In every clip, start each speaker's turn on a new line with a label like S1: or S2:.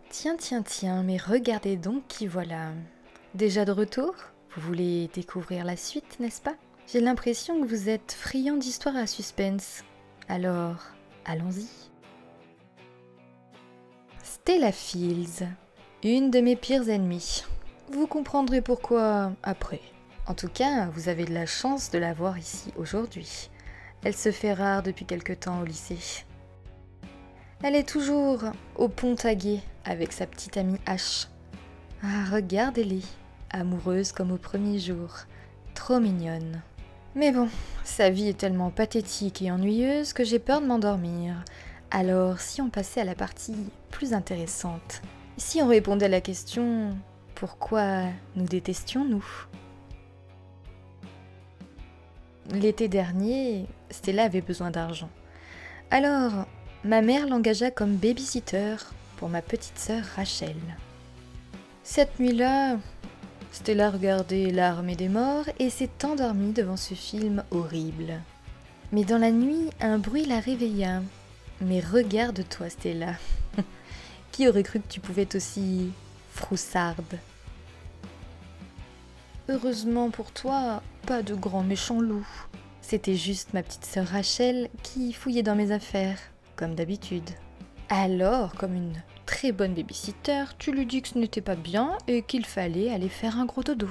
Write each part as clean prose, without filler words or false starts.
S1: Tiens, tiens, tiens, mais regardez donc qui voilà. Déjà de retour? Vous voulez découvrir la suite, n'est-ce pas? J'ai l'impression que vous êtes friand d'histoires à suspense. Alors, allons-y. Stella Fields, une de mes pires ennemies. Vous comprendrez pourquoi après. En tout cas, vous avez de la chance de la voir ici aujourd'hui. Elle se fait rare depuis quelque temps au lycée. Elle est toujours au pont tagué avec sa petite amie H. Ah, regardez-les, amoureuse comme au premier jour, trop mignonne. Mais bon, sa vie est tellement pathétique et ennuyeuse que j'ai peur de m'endormir. Alors, si on passait à la partie plus intéressante, si on répondait à la question « Pourquoi nous détestions-nous » L'été dernier, Stella avait besoin d'argent. Alors, ma mère l'engagea comme babysitter pour ma petite sœur Rachel. Cette nuit-là, Stella regardait L'Armée des morts et s'est endormie devant ce film horrible. Mais dans la nuit, un bruit la réveilla. Mais regarde-toi, Stella. Qui aurait cru que tu pouvais être aussi froussarde? Heureusement pour toi, pas de grand méchant loup. C'était juste ma petite sœur Rachel qui fouillait dans mes affaires, comme d'habitude. Alors, comme une très bonne babysitter, tu lui dis que ce n'était pas bien et qu'il fallait aller faire un gros dodo.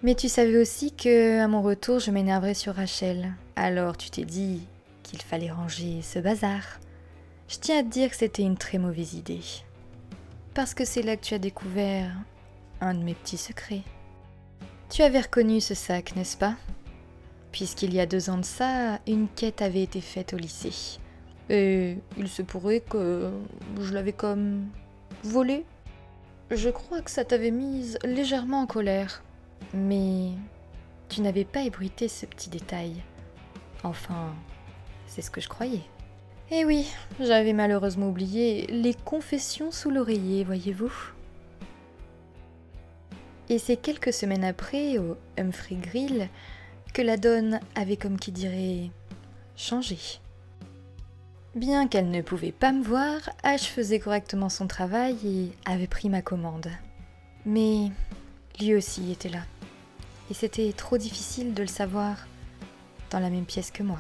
S1: Mais tu savais aussi que, à mon retour, je m'énerverais sur Rachel. Alors tu t'es dit qu'il fallait ranger ce bazar. Je tiens à te dire que c'était une très mauvaise idée. Parce que c'est là que tu as découvert un de mes petits secrets. Tu avais reconnu ce sac, n'est-ce pas? Puisqu'il y a 2 ans de ça, une quête avait été faite au lycée. Et il se pourrait que je l'avais comme volé. Je crois que ça t'avait mise légèrement en colère. Mais tu n'avais pas ébruité ce petit détail. Enfin, c'est ce que je croyais. Eh oui, j'avais malheureusement oublié les confessions sous l'oreiller, voyez-vous. Et c'est quelques semaines après, au Humphrey Grill, que la donne avait comme qui dirait changé. Bien qu'elle ne pouvait pas me voir, H faisait correctement son travail et avait pris ma commande. Mais lui aussi était là. Et c'était trop difficile de le savoir dans la même pièce que moi.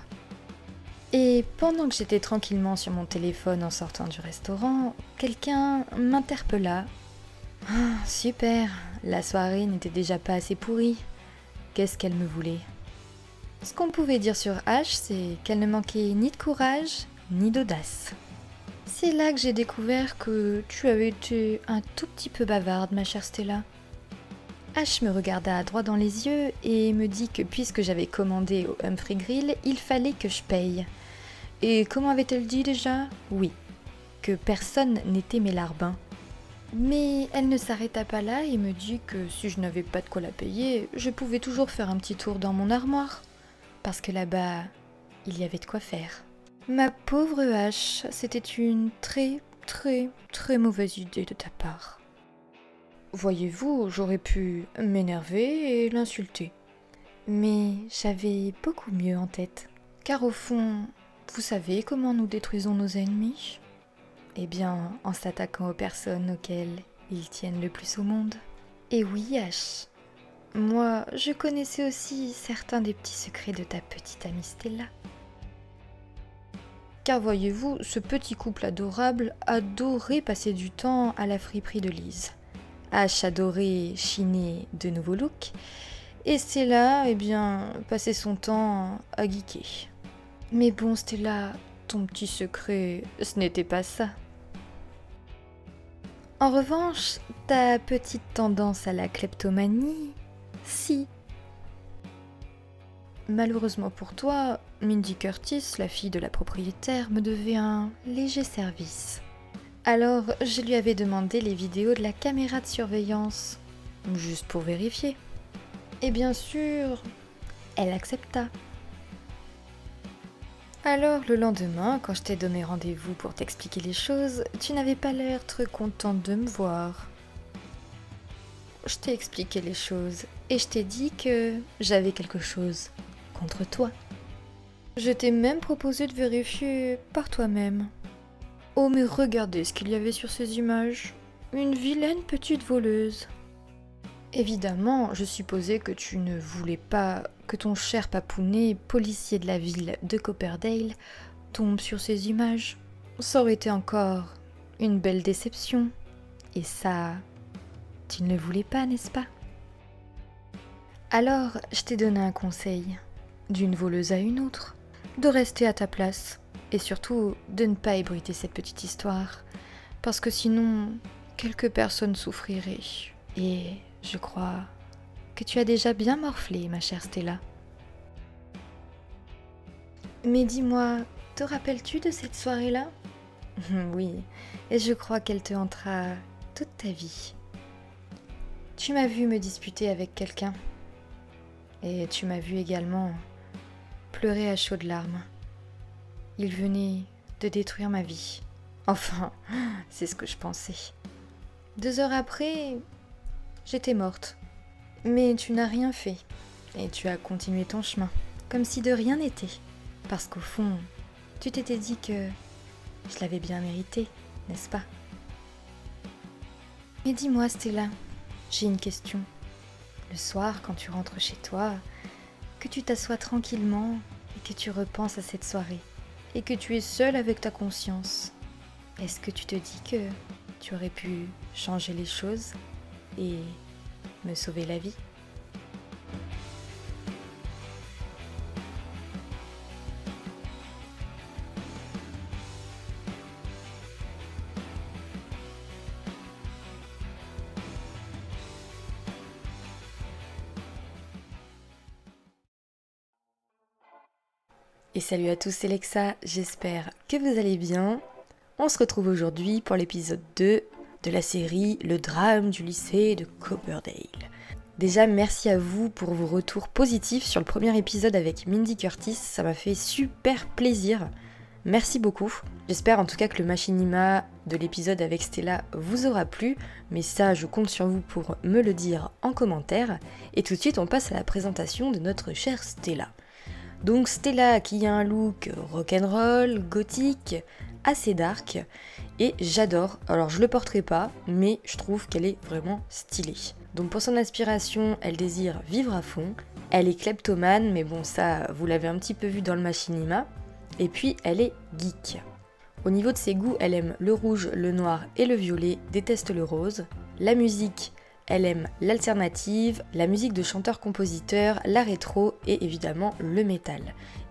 S1: Et pendant que j'étais tranquillement sur mon téléphone en sortant du restaurant, quelqu'un m'interpella. Ah, super, la soirée n'était déjà pas assez pourrie. Qu'est-ce qu'elle me voulait? Ce qu'on pouvait dire sur H, c'est qu'elle ne manquait ni de courage, ni d'audace. C'est là que j'ai découvert que tu avais été un tout petit peu bavarde, ma chère Stella. H me regarda droit dans les yeux et me dit que puisque j'avais commandé au Humphrey Grill, il fallait que je paye. Et comment avait-elle dit déjà? Oui, que personne n'était mes larbins. Mais elle ne s'arrêta pas là et me dit que si je n'avais pas de quoi la payer, je pouvais toujours faire un petit tour dans mon armoire. Parce que là-bas, il y avait de quoi faire. Ma pauvre H, c'était une très, très, très mauvaise idée de ta part. Voyez-vous, j'aurais pu m'énerver et l'insulter. Mais j'avais beaucoup mieux en tête. Car au fond, vous savez comment nous détruisons nos ennemis? Eh bien, en s'attaquant aux personnes auxquelles ils tiennent le plus au monde. Et oui, H, moi, je connaissais aussi certains des petits secrets de ta petite amie Stella. Car voyez-vous, ce petit couple adorable adorait passer du temps à la friperie de Lise. H adorait chiner de nouveaux looks, et Stella, eh bien, passait son temps à geeker. Mais bon, Stella, ton petit secret, ce n'était pas ça. En revanche, ta petite tendance à la kleptomanie, si. Malheureusement pour toi, Mindy Curtis, la fille de la propriétaire, me devait un léger service. Alors, je lui avais demandé les vidéos de la caméra de surveillance, juste pour vérifier. Et bien sûr, elle accepta. Alors, le lendemain, quand je t'ai donné rendez-vous pour t'expliquer les choses, tu n'avais pas l'air très contente de me voir. Je t'ai expliqué les choses et je t'ai dit que j'avais quelque chose contre toi. Je t'ai même proposé de vérifier par toi-même. Oh, mais regardez ce qu'il y avait sur ces images. Une vilaine petite voleuse. Évidemment, je supposais que tu ne voulais pas que ton cher papounet, policier de la ville de Copperdale, tombe sur ces images. Ça aurait été encore une belle déception. Et ça, tu ne le voulais pas, n'est-ce pas? Alors, je t'ai donné un conseil, d'une voleuse à une autre, de rester à ta place, et surtout de ne pas ébruiter cette petite histoire, parce que sinon, quelques personnes souffriraient. Et je crois que tu as déjà bien morflé, ma chère Stella. Mais dis-moi, te rappelles-tu de cette soirée-là? Oui, et je crois qu'elle te hantera toute ta vie. Tu m'as vu me disputer avec quelqu'un. Et tu m'as vu également pleurer à chaudes larmes. Il venait de détruire ma vie. Enfin, c'est ce que je pensais. 2 heures après, j'étais morte. Mais tu n'as rien fait. Et tu as continué ton chemin, comme si de rien n'était. Parce qu'au fond, tu t'étais dit que je l'avais bien mérité, n'est-ce pas? Mais dis-moi, Stella, j'ai une question. Le soir, quand tu rentres chez toi, que tu t'assois tranquillement et que tu repenses à cette soirée, et que tu es seule avec ta conscience, est-ce que tu te dis que tu aurais pu changer les choses et me sauver la vie? Et salut à tous, c'est Lexa, j'espère que vous allez bien. On se retrouve aujourd'hui pour l'épisode 2 de la série Le drame du lycée de Copperdale. Déjà, merci à vous pour vos retours positifs sur le premier épisode avec Mindy Curtis, ça m'a fait super plaisir. Merci beaucoup. J'espère en tout cas que le machinima de l'épisode avec Stella vous aura plu, mais ça, je compte sur vous pour me le dire en commentaire. Et tout de suite, on passe à la présentation de notre chère Stella. Donc Stella qui a un look rock'n'roll, gothique, assez dark, et j'adore. Alors je le porterai pas, mais je trouve qu'elle est vraiment stylée. Donc pour son inspiration, elle désire vivre à fond. Elle est kleptomane, mais bon ça, vous l'avez un petit peu vu dans le machinima. Et puis elle est geek. Au niveau de ses goûts, elle aime le rouge, le noir et le violet, déteste le rose. La musique, elle aime l'alternative, la musique de chanteurs-compositeurs, la rétro et évidemment le métal.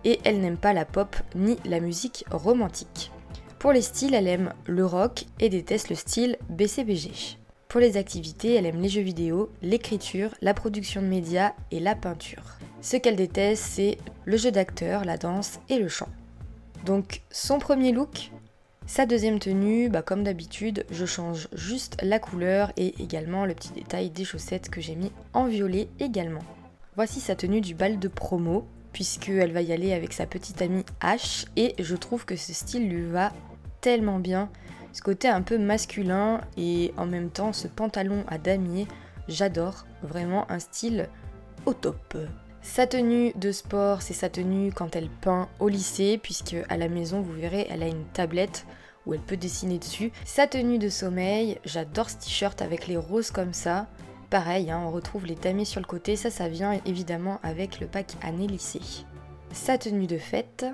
S1: Et elle n'aime pas la pop ni la musique romantique. Pour les styles, elle aime le rock et déteste le style BCBG. Pour les activités, elle aime les jeux vidéo, l'écriture, la production de médias et la peinture. Ce qu'elle déteste, c'est le jeu d'acteur, la danse et le chant. Donc son premier look, sa deuxième tenue, comme d'habitude, je change juste la couleur et également le petit détail des chaussettes que j'ai mis en violet également. Voici sa tenue du bal de promo, puisqu'elle va y aller avec sa petite amie Ash, et je trouve que ce style lui va tellement bien. Ce côté un peu masculin et en même temps ce pantalon à damier, j'adore, vraiment un style au top. Sa tenue de sport, c'est sa tenue quand elle peint au lycée, puisque à la maison, vous verrez, elle a une tablette où elle peut dessiner dessus. Sa tenue de sommeil, j'adore ce t-shirt avec les roses comme ça. Pareil, on retrouve les damiers sur le côté, ça vient évidemment avec le pack année lycée. Sa tenue de fête,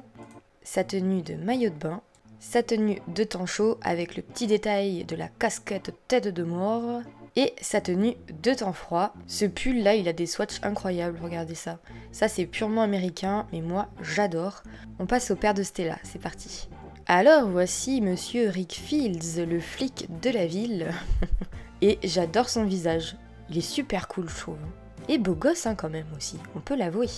S1: sa tenue de maillot de bain, sa tenue de temps chaud avec le petit détail de la casquette tête de mort, et sa tenue de temps froid. Ce pull là, il a des swatchs incroyables, regardez ça. Ça c'est purement américain, mais moi j'adore. On passe au père de Stella, c'est parti. Alors voici monsieur Rick Fields, le flic de la ville. Et j'adore son visage. Il est super cool, je trouve. Et beau gosse quand même aussi, on peut l'avouer.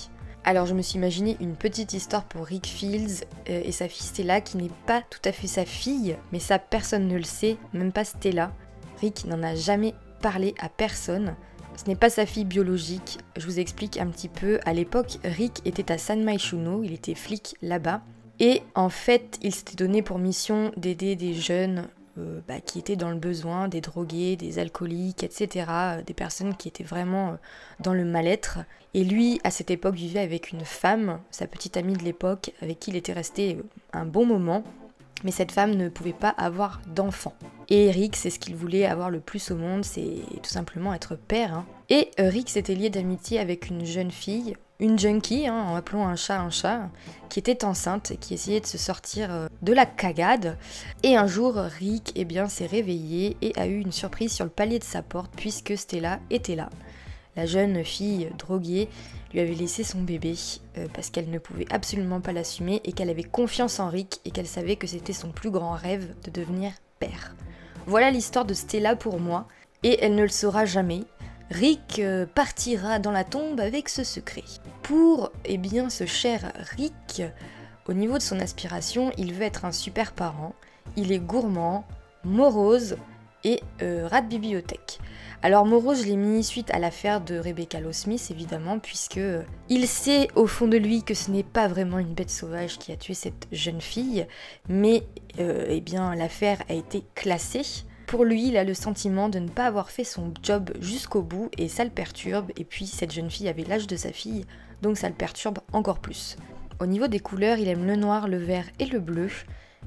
S1: Alors je me suis imaginé une petite histoire pour Rick Fields et sa fille Stella, qui n'est pas tout à fait sa fille, mais ça personne ne le sait, même pas Stella. Rick n'en a jamais parlé à personne. Ce n'est pas sa fille biologique, je vous explique un petit peu. À l'époque, Rick était à San Myshuno, il était flic là-bas. Et en fait, il s'était donné pour mission d'aider des jeunes qui étaient dans le besoin, des drogués, des alcooliques, etc. Des personnes qui étaient vraiment dans le mal-être. Et lui, à cette époque, vivait avec une femme, sa petite amie de l'époque, avec qui il était resté un bon moment. Mais cette femme ne pouvait pas avoir d'enfant. Et Rick, c'est ce qu'il voulait avoir le plus au monde, c'est tout simplement être père. Hein. Et Rick s'était lié d'amitié avec une jeune fille, une junkie, hein, en appelant un chat, qui était enceinte et qui essayait de se sortir de la cagade. Et un jour, Rick s'est réveillé et a eu une surprise sur le palier de sa porte puisque Stella était là. La jeune fille droguée lui avait laissé son bébé parce qu'elle ne pouvait absolument pas l'assumer et qu'elle avait confiance en Rick et qu'elle savait que c'était son plus grand rêve de devenir père. Voilà l'histoire de Stella pour moi et elle ne le saura jamais. Rick partira dans la tombe avec ce secret. Pour ce cher Rick, au niveau de son aspiration, il veut être un super parent. Il est gourmand, morose et rat de bibliothèque. Alors morose, je l'ai mis suite à l'affaire de Rebecca Lowe-Smith évidemment, puisque il sait au fond de lui que ce n'est pas vraiment une bête sauvage qui a tué cette jeune fille, mais l'affaire a été classée. Pour lui, il a le sentiment de ne pas avoir fait son job jusqu'au bout et ça le perturbe. Et puis cette jeune fille avait l'âge de sa fille, donc ça le perturbe encore plus. Au niveau des couleurs, il aime le noir, le vert et le bleu,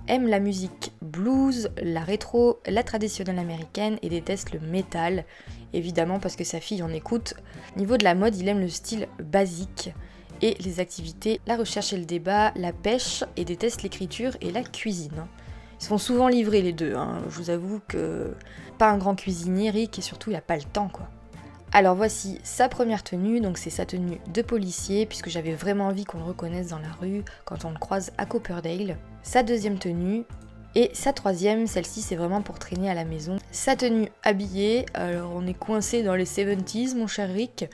S1: aime la musique blues, la rétro, la traditionnelle américaine et déteste le métal, évidemment parce que sa fille en écoute. Au niveau de la mode, il aime le style basique et les activités, la recherche et le débat, la pêche et déteste l'écriture et la cuisine. Ils se font souvent livrer les deux, hein. Je vous avoue que pas un grand cuisinier, Rick, et surtout il a pas le temps quoi. Alors voici sa première tenue, donc c'est sa tenue de policier, puisque j'avais vraiment envie qu'on le reconnaisse dans la rue quand on le croise à Copperdale. Sa deuxième tenue, et sa troisième, celle-ci c'est vraiment pour traîner à la maison. Sa tenue habillée, alors on est coincé dans les 70s mon cher Rick,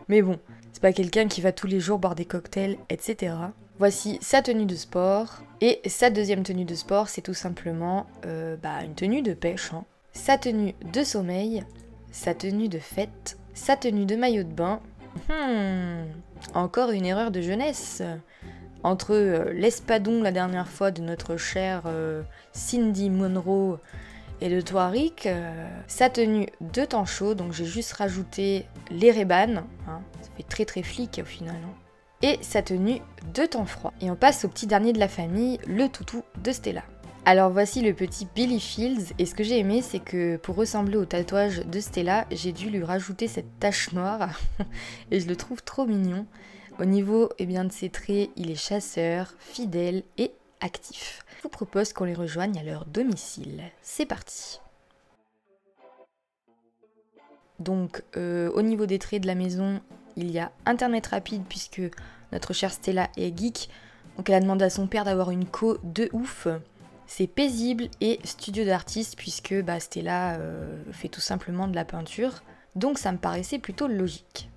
S1: mais bon, c'est pas quelqu'un qui va tous les jours boire des cocktails, etc. Voici sa tenue de sport, et sa deuxième tenue de sport c'est tout simplement une tenue de pêche. Hein. Sa tenue de sommeil, sa tenue de fête, sa tenue de maillot de bain. Encore une erreur de jeunesse. Entre l'espadon la dernière fois de notre chère Cindy Monroe et de toi Rick, sa tenue de temps chaud, donc j'ai juste rajouté les Ray-Ban, hein, ça fait très très flic au final. Hein. Et sa tenue de temps froid. Et on passe au petit dernier de la famille, le toutou de Stella. Alors voici le petit Billy Fields, et ce que j'ai aimé c'est que pour ressembler au tatouage de Stella, j'ai dû lui rajouter cette tache noire, et je le trouve trop mignon. Au niveau de ses traits, il est chasseur, fidèle et actif. Je vous propose qu'on les rejoigne à leur domicile. C'est parti. Donc au niveau des traits de la maison, il y a internet rapide puisque notre chère Stella est geek, donc elle a demandé à son père d'avoir une co de ouf. C'est paisible et studio d'artiste puisque Stella fait tout simplement de la peinture, donc ça me paraissait plutôt logique.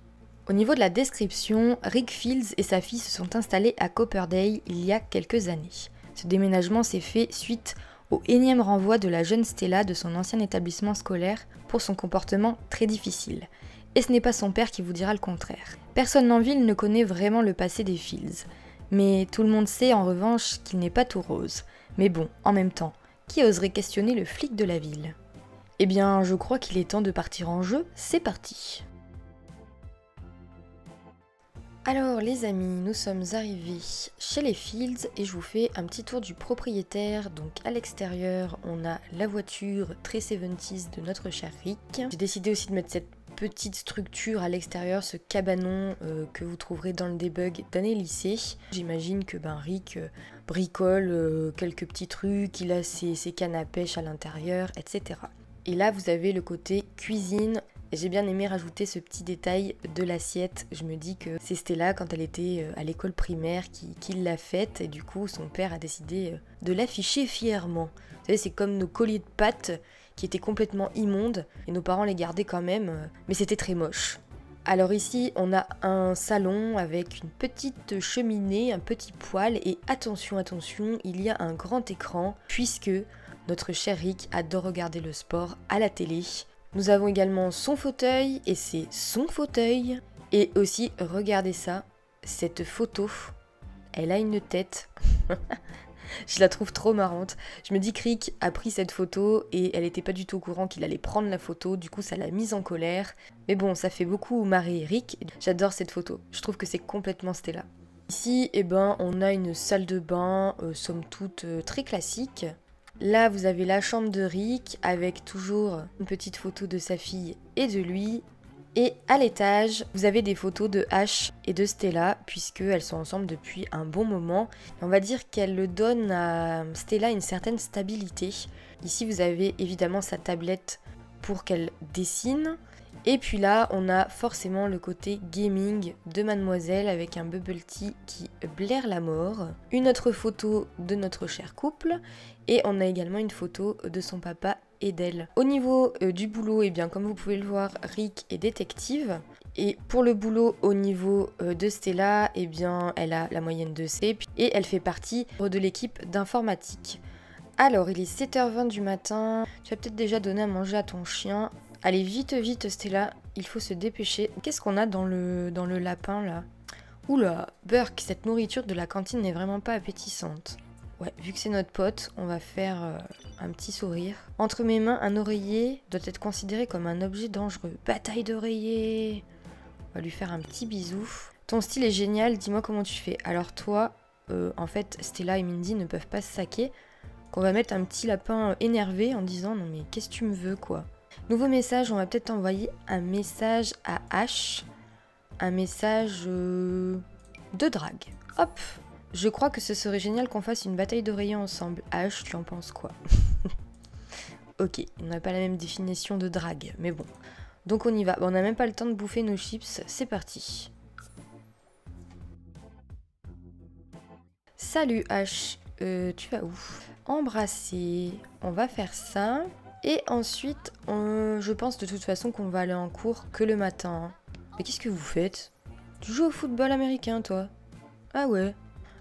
S1: Au niveau de la description, Rick Fields et sa fille se sont installés à Copperdale il y a quelques années. Ce déménagement s'est fait suite au énième renvoi de la jeune Stella de son ancien établissement scolaire pour son comportement très difficile. Et ce n'est pas son père qui vous dira le contraire. Personne en ville ne connaît vraiment le passé des Fields, mais tout le monde sait en revanche qu'il n'est pas tout rose. Mais bon, en même temps, qui oserait questionner le flic de la ville? Eh bien, je crois qu'il est temps de partir en jeu, c'est parti! Alors les amis, nous sommes arrivés chez les Fields et je vous fais un petit tour du propriétaire. Donc à l'extérieur, on a la voiture très 70s de notre cher Rick. J'ai décidé aussi de mettre cette petite structure à l'extérieur, ce cabanon que vous trouverez dans le debug d'année lycée. J'imagine que Rick bricole quelques petits trucs, il a ses cannes à pêche à l'intérieur, etc. Et là vous avez le côté cuisine. J'ai bien aimé rajouter ce petit détail de l'assiette. Je me dis que c'est Stella, quand elle était à l'école primaire, qui l'a faite. Et du coup, son père a décidé de l'afficher fièrement. Vous savez, c'est comme nos colliers de pâtes qui étaient complètement immondes. Et nos parents les gardaient quand même, mais c'était très moche. Alors ici, on a un salon avec une petite cheminée, un petit poêle. Et attention, attention, il y a un grand écran, puisque notre cher Rick adore regarder le sport à la télé. Nous avons également son fauteuil, et c'est son fauteuil. Et aussi, regardez ça, cette photo, elle a une tête. Je la trouve trop marrante. Je me dis que Rick a pris cette photo et elle n'était pas du tout au courant qu'il allait prendre la photo. Du coup, ça l'a mise en colère. Mais bon, ça fait beaucoup marrer Rick. J'adore cette photo. Je trouve que c'est complètement Stella. Ici, on a une salle de bain, somme toute très classique. Là, vous avez la chambre de Rick avec toujours une petite photo de sa fille et de lui. Et à l'étage, vous avez des photos de Ash et de Stella, puisqu'elles sont ensemble depuis un bon moment. Et on va dire qu'elle donne à Stella une certaine stabilité. Ici, vous avez évidemment sa tablette pour qu'elle dessine. Et puis là, on a forcément le côté gaming de Mademoiselle avec un bubble tea qui blaire la mort. Une autre photo de notre cher couple. Et on a également une photo de son papa et d'elle. Au niveau du boulot, eh bien, comme vous pouvez le voir, Rick est détective. Et pour le boulot au niveau de Stella, eh bien, elle a la moyenne de C et elle fait partie de l'équipe d'informatique. Alors, il est 7h20 du matin. Tu as peut-être déjà donné à manger à ton chien. Allez, vite, vite, Stella, il faut se dépêcher. Qu'est-ce qu'on a dans le lapin, là? Oula, Burke, cette nourriture de la cantine n'est vraiment pas appétissante. Ouais, vu que c'est notre pote, on va faire un petit sourire. Entre mes mains, un oreiller doit être considéré comme un objet dangereux. Bataille d'oreiller. On va lui faire un petit bisou. Ton style est génial, dis-moi comment tu fais. Alors toi, en fait, Stella et Mindy ne peuvent pas se saquer. Qu'on va mettre un petit lapin énervé en disant « Non mais qu'est-ce que tu me veux, quoi ?» Nouveau message, on va peut-être envoyer un message à Ash. Un message de drague. Hop! Je crois que ce serait génial qu'on fasse une bataille d'oreillers ensemble. Ash, tu en penses quoi? Ok, on n'a pas la même définition de drague, mais bon. Donc on y va. Bon, on n'a même pas le temps de bouffer nos chips. C'est parti. Salut Ash, tu vas où? Embrasser. On va faire ça. Et ensuite, je pense de toute façon qu'on va aller en cours que le matin. Mais qu'est-ce que vous faites? Tu joues au football américain, toi? Ah ouais.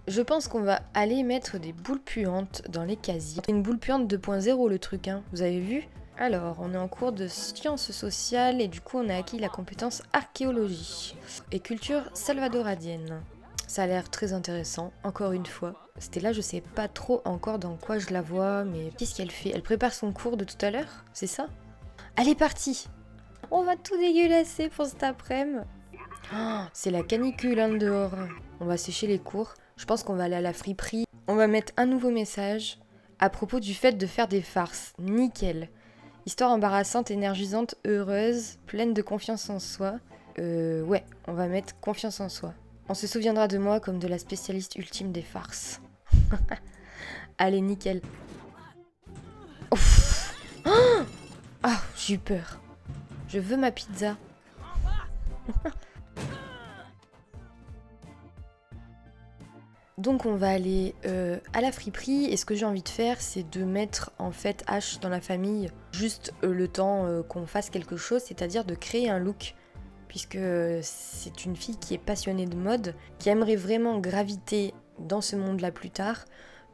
S1: Je pense qu'on va aller mettre des boules puantes dans les casiers. Une boule puante 2.0 le truc, hein. Vous avez vu? Alors, on est en cours de sciences sociales et du coup, on a acquis la compétence archéologie et culture salvadoradienne. Ça a l'air très intéressant, encore une fois. Stella, je sais pas trop encore dans quoi je la vois, mais qu'est-ce qu'elle fait? Elle prépare son cours de tout à l'heure? C'est ça? Elle est partie! On va tout dégueulasser pour cet après-midi. Oh, c'est la canicule hein, dehors. On va sécher les cours. Je pense qu'on va aller à la friperie. On va mettre un nouveau message à propos du fait de faire des farces. Nickel. Histoire embarrassante, énergisante, heureuse, pleine de confiance en soi. Ouais, on va mettre confiance en soi. On se souviendra de moi comme de la spécialiste ultime des farces. Allez, nickel. Ouf. Oh, j'ai eu peur. Je veux ma pizza. Donc on va aller à la friperie et ce que j'ai envie de faire c'est de mettre en fait Ash dans la famille juste le temps qu'on fasse quelque chose, c'est-à-dire de créer un look puisque c'est une fille qui est passionnée de mode, qui aimerait vraiment graviter dans ce monde-là plus tard.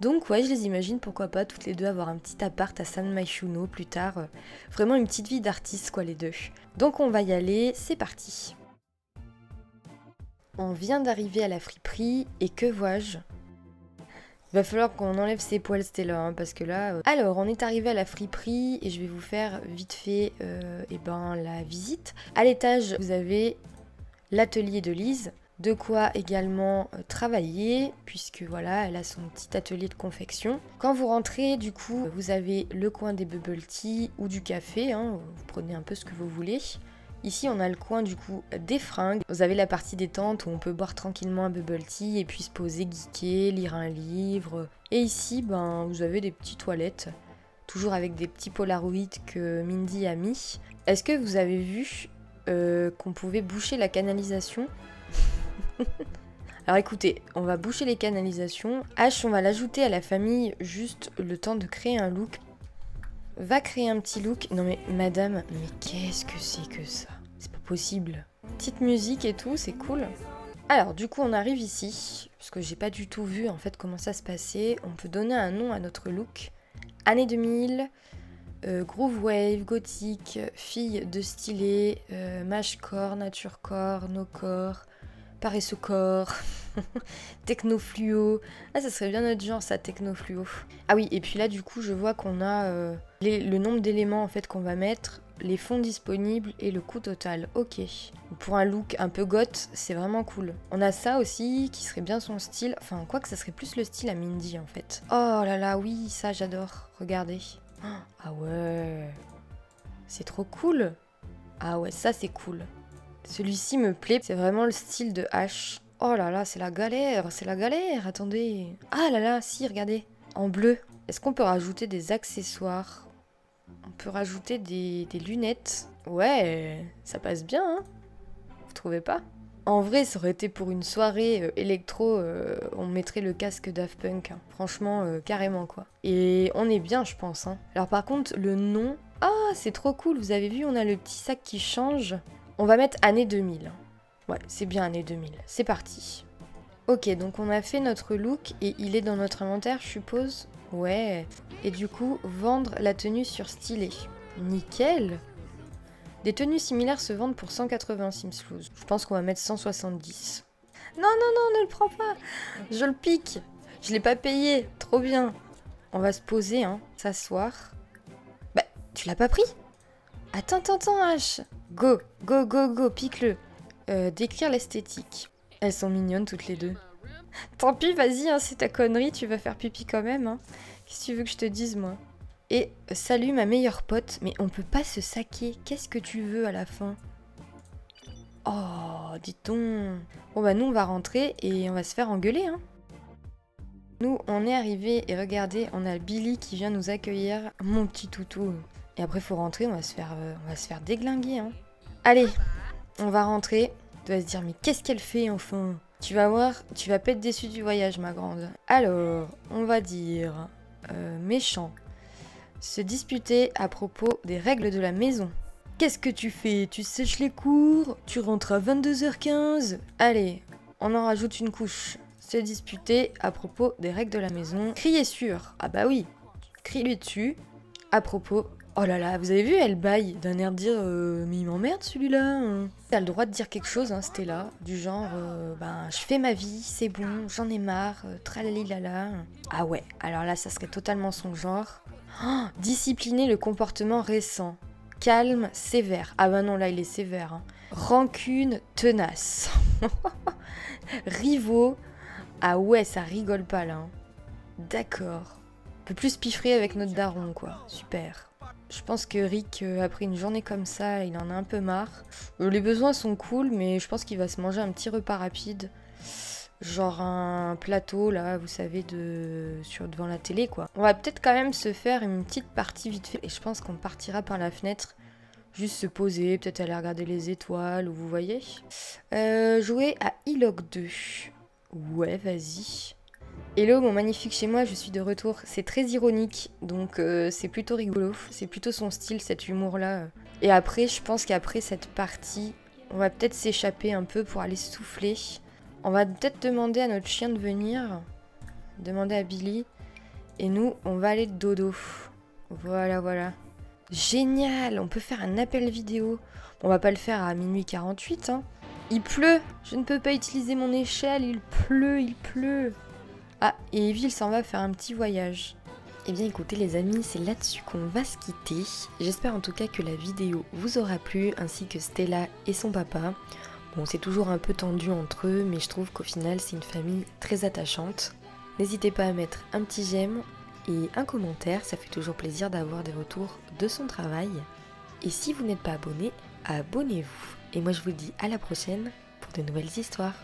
S1: Donc ouais, je les imagine pourquoi pas toutes les deux avoir un petit appart à San Myshuno plus tard, vraiment une petite vie d'artiste quoi les deux. Donc on va y aller, c'est parti. On vient d'arriver à la friperie et que vois-je? Il va falloir qu'on enlève ses poils Stella hein, parce que là... Alors on est arrivé à la friperie et je vais vous faire vite fait la visite. À l'étage vous avez l'atelier de Lise, de quoi également travailler puisque voilà elle a son petit atelier de confection. Quand vous rentrez du coup vous avez le coin des bubble tea ou du café, hein, vous prenez un peu ce que vous voulez. Ici, on a le coin du coup des fringues. Vous avez la partie détente où on peut boire tranquillement un bubble tea et puis se poser, geeker, lire un livre. Et ici, vous avez des petites toilettes, toujours avec des petits polaroids que Mindy a mis. Est-ce que vous avez vu qu'on pouvait boucher la canalisation? Alors écoutez, on va boucher les canalisations. Ash, on va l'ajouter à la famille juste le temps de créer un look. Va créer un petit look. Non mais madame, mais qu'est-ce que c'est que ça? C'est pas possible. Petite musique et tout, c'est cool. Alors du coup on arrive ici, parce que j'ai pas du tout vu en fait comment ça se passait. On peut donner un nom à notre look. Année 2000, groove wave, gothique, fille de stylé, mashcore, naturecore, no-core, paresseux-core, techno-fluo. Ah ça serait bien notre genre ça, techno-fluo. Ah oui et puis là du coup je vois qu'on a le nombre d'éléments en fait qu'on va mettre les fonds disponibles et le coût total. Ok. Pour un look un peu goth, c'est vraiment cool. On a ça aussi qui serait bien son style. Enfin, quoi que ça serait plus le style à Mindy en fait. Oh là là, oui, ça j'adore. Regardez. Ah ouais. C'est trop cool. Ah ouais, ça c'est cool. Celui-ci me plaît. C'est vraiment le style de H. Oh là là, c'est la galère. C'est la galère. Attendez. Ah là là, si, regardez. En bleu. Est-ce qu'on peut rajouter des accessoires ? On peut rajouter des lunettes. Ouais, ça passe bien, hein ? Vous trouvez pas ? En vrai, ça aurait été pour une soirée électro, on mettrait le casque Daft Punk. Hein. Franchement, carrément, quoi. Et on est bien, je pense. Hein. Alors par contre, le nom... Ah, c'est trop cool, vous avez vu, on a le petit sac qui change. On va mettre année 2000. Ouais, c'est bien année 2000. C'est parti. Ok, donc on a fait notre look et il est dans notre inventaire, je suppose. Ouais. Et du coup, vendre la tenue sur Stylé. Nickel. Des tenues similaires se vendent pour 180 Simslouz. Je pense qu'on va mettre 170. Non, non, non, ne le prends pas. Je le pique. Je l'ai pas payé. Trop bien. On va se poser, hein. S'asseoir. Bah, tu l'as pas pris ? Attends, H. Go, go, go, go, pique-le. Décrire l'esthétique. Elles sont mignonnes toutes les deux. Tant pis, vas-y, hein, c'est ta connerie, tu vas faire pipi quand même. Hein. Qu'est-ce que tu veux que je te dise, moi ? Et salut ma meilleure pote, mais on peut pas se saquer. Qu'est-ce que tu veux à la fin ? Oh, dis-donc. Bon bah nous on va rentrer et on va se faire engueuler. Hein. Nous on est arrivés et regardez, on a Billy qui vient nous accueillir. Mon petit toutou. Et après faut rentrer, on va se faire déglinguer. Hein. Allez, on va rentrer. Tu vas se dire mais qu'est-ce qu'elle fait enfin ? Tu vas voir, tu vas pas être déçue du voyage ma grande. Alors, on va dire méchant. Se disputer à propos des règles de la maison. Qu'est-ce que tu fais ? Tu sèches les cours ? Tu rentres à 22h15 ? Allez, on en rajoute une couche. Se disputer à propos des règles de la maison. Crier sur. Ah bah oui. Crie-lui dessus. À propos... Oh là là, vous avez vu, elle baille d'un air de dire mais il m'emmerde celui-là. T'as le droit de dire quelque chose, hein, Stella, du genre je fais ma vie, c'est bon, j'en ai marre, tralalilala. Ah ouais, alors là ça serait totalement son genre. Oh, discipliner le comportement récent. Calme, sévère. Ah bah non, là il est sévère. Hein. Rancune, tenace. Rivaux. Ah ouais, ça rigole pas là. Hein. D'accord. On peut plus piffrer avec notre daron quoi. Super. Je pense que Rick, après une journée comme ça, il en a un peu marre. Les besoins sont cool, mais je pense qu'il va se manger un petit repas rapide. Genre un plateau, là, vous savez, devant la télé, quoi. On va peut-être quand même se faire une petite partie vite fait. Et je pense qu'on partira par la fenêtre. Juste se poser, peut-être aller regarder les étoiles, ou vous voyez. Jouer à Ilog 2. Ouais, vas-y. Hello mon magnifique chez moi, je suis de retour. C'est très ironique, donc c'est plutôt rigolo. C'est plutôt son style, cet humour-là. Et après, je pense qu'après cette partie, on va peut-être s'échapper un peu pour aller souffler. On va peut-être demander à notre chien de venir. Demander à Billy. Et nous, on va aller dodo. Voilà, voilà. Génial, on peut faire un appel vidéo. On va pas le faire à minuit 48, hein. Il pleut, je ne peux pas utiliser mon échelle, il pleut. Ah, et Evie, il s'en va faire un petit voyage. Eh bien écoutez les amis, c'est là-dessus qu'on va se quitter. J'espère en tout cas que la vidéo vous aura plu, ainsi que Stella et son papa. Bon, c'est toujours un peu tendu entre eux, mais je trouve qu'au final, c'est une famille très attachante. N'hésitez pas à mettre un petit j'aime et un commentaire, ça fait toujours plaisir d'avoir des retours de son travail. Et si vous n'êtes pas abonné, abonnez-vous. Et moi je vous dis à la prochaine pour de nouvelles histoires.